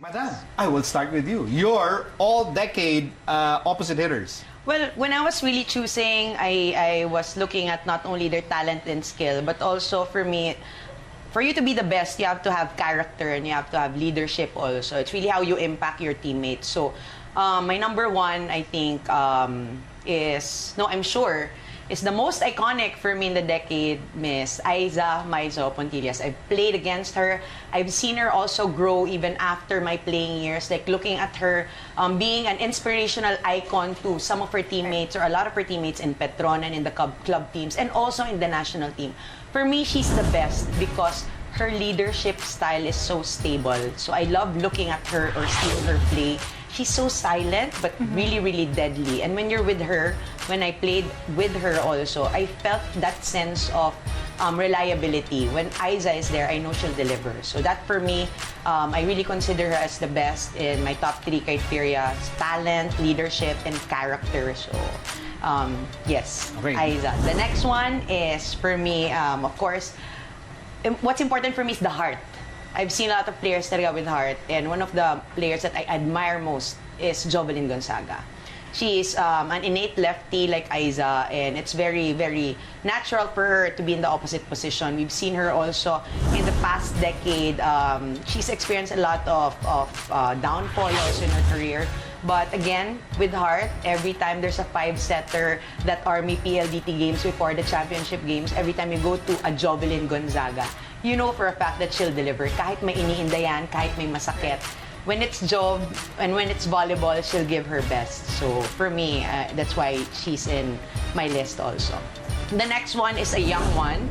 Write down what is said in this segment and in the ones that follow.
Madam, I will start with you. Your all-decade opposite hitters. Well, when I was really choosing, I was looking at not only their talent and skill, but also for me, for you to be the best, you have to have character and you have to have leadership also. It's really how you impact your teammates. So, my number one, I think, I'm sure, is the most iconic for me in the decade, Miss Aiza Maizo-Pontillas. I've played against her. I've seen her also grow even after my playing years, like looking at her being an inspirational icon to some of her teammates or a lot of her teammates in Petron and in the club teams and also in the national team. For me, she's the best because her leadership style is so stable. So I love looking at her or seeing her play. She's so silent but really, really deadly. And when you're with her, when I played with her also, I felt that sense of reliability. When Aiza is there, I know she'll deliver. So that for me, I really consider her as the best in my top 3 criteria: talent, leadership, and character. So yes, okay. Aiza. The next one is for me, of course, what's important for me is the heart. I've seen a lot of players talaga with heart, and one of the players that I admire most is Jovelyn Gonzaga. She is an innate lefty like Aiza, and it's very, very natural for her to be in the opposite position. We've seen her also in the past decade. She's experienced a lot of downfall also in her career. But again, with heart, every time there's a 5-setter, that Army PLDT games before the championship games, every time you go to a Jovelyn Gonzaga, you know for a fact that she'll deliver. Kahit may iniinda yan, kahit may masakit. When it's job and when it's volleyball, she'll give her best. So for me, that's why she's in my list also. The next one is a young one,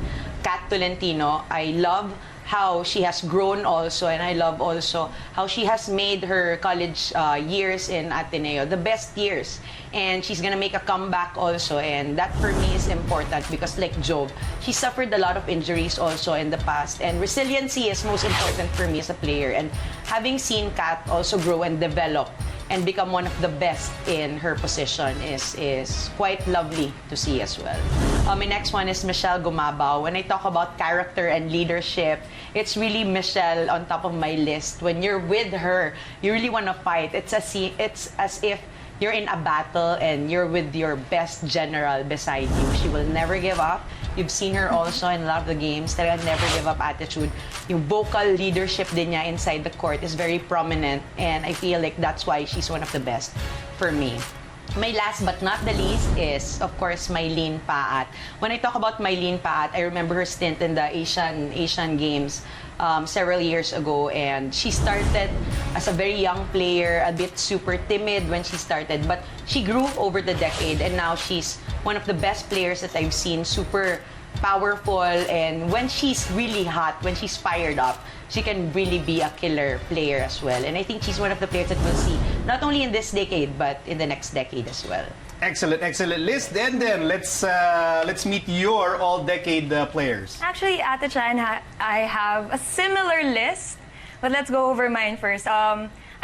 Tolentino. I love how she has grown also, and I love also how she has made her college years in Ateneo the best years. And she's gonna make a comeback also, and that for me is important because like Jove, she suffered a lot of injuries also in the past, and resiliency is most important for me as a player. And having seen Kat also grow and develop and become one of the best in her position is quite lovely to see as well. My next one is Michele Gumabao. When I talk about character and leadership, it's really Michele on top of my list. When you're with her, you really want to fight. It's as if you're in a battle and you're with your best general beside you. She will never give up. You've seen her also in a lot of the games. Talaga never give up attitude. Yung vocal leadership din niya inside the court is very prominent, and I feel like that's why she's one of the best for me. My last but not the least is, of course, Mylene Paat. When I talk about Mylene Paat, I remember her stint in the Asian Games several years ago, and she started as a very young player, a bit super timid when she started, but she grew over the decade, and now she's one of the best players that I've seen, super powerful, and when she's really hot, when she's fired up, she can really be a killer player as well. And I think she's one of the players that we'll see not only in this decade, but in the next decade as well. Excellent, excellent list. Then let's meet your all-decade players. Actually, Ate Chan, I have a similar list, but let's go over mine first.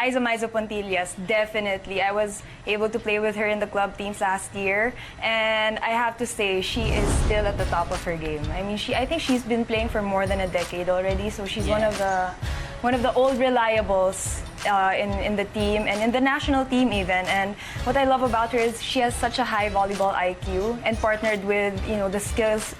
Aiza Maizo-Pontillas, definitely. I was able to play with her in the club teams last year, and I have to say she is still at the top of her game. I mean, I think she's been playing for more than a decade already, so she's one of the old reliables in the team and in the national team even. And what I love about her is she has such a high volleyball IQ, and partnered with the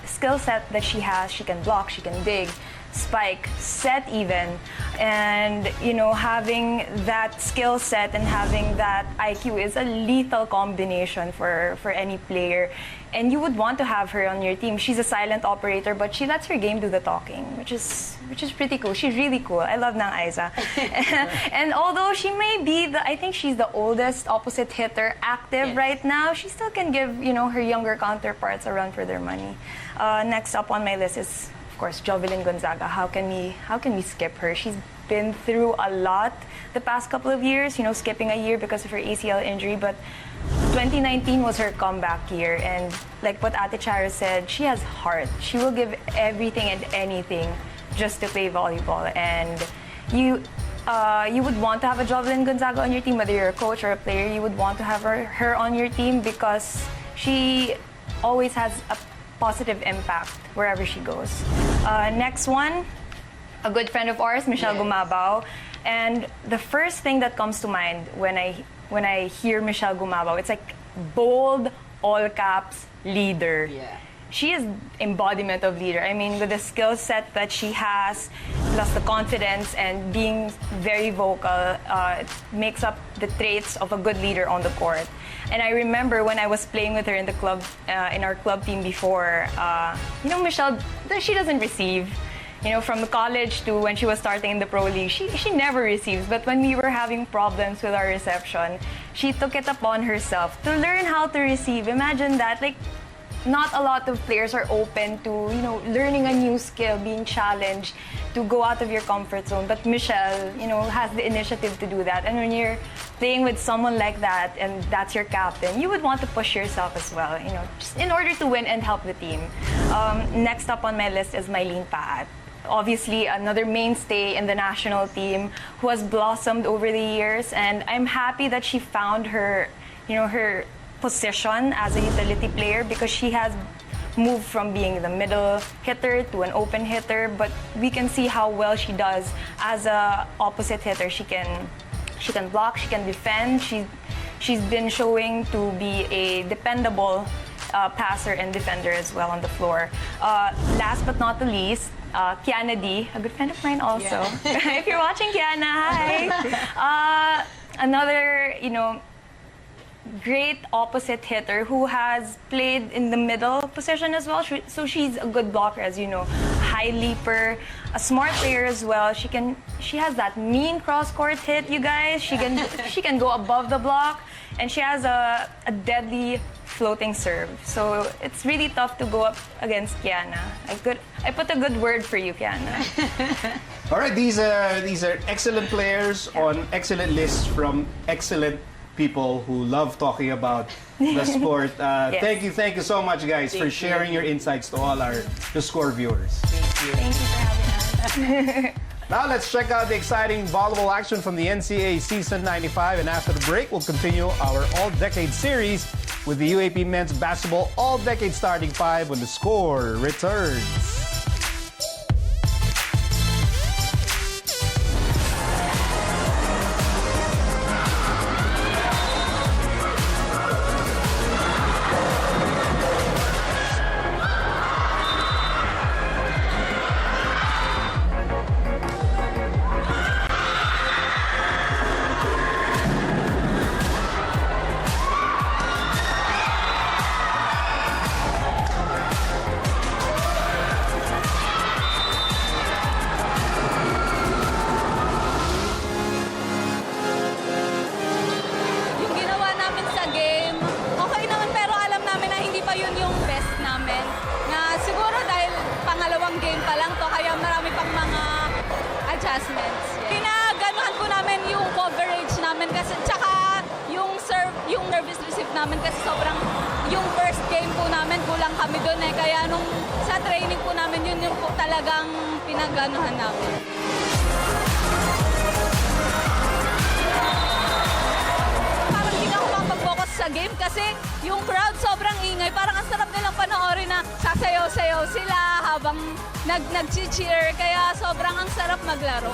skill set that she has. She can block, she can dig, spike, set even, and having that skill set and having that IQ is a lethal combination for any player, and you would want to have her on your team. She's a silent operator, but she lets her game do the talking, which is pretty cool. She's really cool. I love Nang Aiza. And although she may be I think she's the oldest opposite hitter active right now, she still can give her younger counterparts a run for their money. Next up on my list is, of course, Jovelyn Gonzaga. How can we skip her? She's been through a lot the past couple of years, skipping a year because of her ACL injury, but 2019 was her comeback year, and like what Ate Charo said, she has heart. She will give everything and anything just to play volleyball, and you would want to have a Jovelyn Gonzaga on your team, whether you're a coach or a player. You would want to have her on your team because she always has a positive impact wherever she goes. Next one, a good friend of ours, Michele Gumabao. And the first thing that comes to mind when I hear Michele Gumabao, it's like bold, all caps, leader. Yeah. She is embodiment of leader. I mean, with the skill set that she has, plus the confidence and being very vocal, it makes up the traits of a good leader on the court. And I remember when I was playing with her in the club, in our club team before, Michele, she doesn't receive. From the college to when she was starting in the pro league, she never receives. But when we were having problems with our reception, she took it upon herself to learn how to receive. Imagine that, like, not a lot of players are open to, learning a new skill, being challenged, to go out of your comfort zone. But Michele, has the initiative to do that. And when you're playing with someone like that and that's your captain, you would want to push yourself as well, just in order to win and help the team. Next up on my list is Mylene Paat. Obviously, another mainstay in the national team who has blossomed over the years. And I'm happy that she found her position as a utility player, because she has moved from being the middle hitter to an open hitter, but we can see how well she does as a opposite hitter. She can block, she can defend. She's been showing to be a dependable passer and defender as well on the floor. Last but not the least, Kianna Dy, a good friend of mine also. Yeah. If you're watching, Kianna, hi. Another, great opposite hitter who has played in the middle position as well. So she's a good blocker, as you know. High leaper, a smart player as well. She has that mean cross-court hit, you guys. She can go above the block, and she has a deadly floating serve. So it's really tough to go up against Kianna. I put a good word for you, Kianna. All right, these are excellent players on excellent lists from excellent people who love talking about the sport. Yes. Thank you so much, guys, for sharing your insights to all the Score viewers. Thank you for having us. Now let's check out the exciting volleyball action from the NCAA Season 95, and after the break, we'll continue our All-Decade series with the UAP Men's Basketball All-Decade Starting Five when the Score returns. Pinaganuhan po namin yung coverage namin kasi tsaka yung serve, yung nervous receive namin kasi sobrang yung first game po namin kulang kami doon kaya nung sa training po namin yun yung po talagang pinaganuhan namin. Parang hindi ako makapag-focus sa game kasi yung crowd sobrang ingay, parang ang sarap nilang panoorin na sasayaw-sayaw sila habang nag-cheer, kaya sobrang ang sarap maglaro.